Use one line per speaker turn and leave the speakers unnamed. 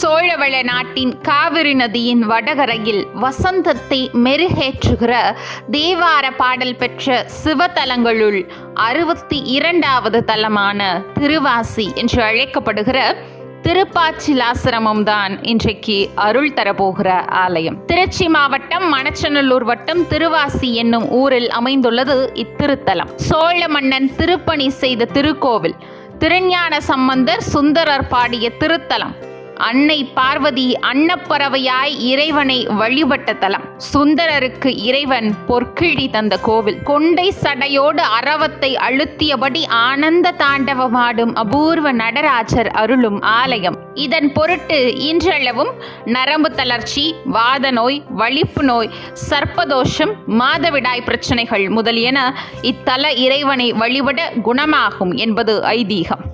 சோழவள நாட்டின் காவிரி நதியின் வடகரையில் வசந்தத்தை மெருகேற்றுகிற தேவார பாடல் பெற்ற சிவத்தலங்களுள் 62வது தலமான திருவாசி என்று அழைக்கப்படுகிற திருப்பாச்சிலாசிரமம் தான் இன்றைக்கு அருள் தரப்போகிற ஆலயம். திருச்சி மாவட்டம் மணச்சநல்லூர் வட்டம் திருவாசி என்னும் ஊரில் அமைந்துள்ளது இத்திருத்தலம். சோழ மன்னன் திருப்பணி செய்த திருக்கோவில். திருஞான சம்பந்தர் சுந்தரர் பாடிய திருத்தலம். அன்னை பார்வதி அன்னப்பறவையாய் இறைவனை வழிபட்ட தலம். சுந்தரருக்கு இறைவன் பொற்கிழி தந்த கோவில். கொண்டை சடையோடு அரவத்தை அழுத்தியபடி ஆனந்த தாண்டவமாடும் அபூர்வ நடராஜர் அருளும் ஆலயம். இதன் பொருட்டு இன்றளவும் நரம்பு தளர்ச்சி, வாத நோய், வலிப்பு நோய், சர்ப்பதோஷம், மாதவிடாய் பிரச்சனைகள் முதலியன இத்தல இறைவனை வழிபட குணமாகும் என்பது ஐதீகம்.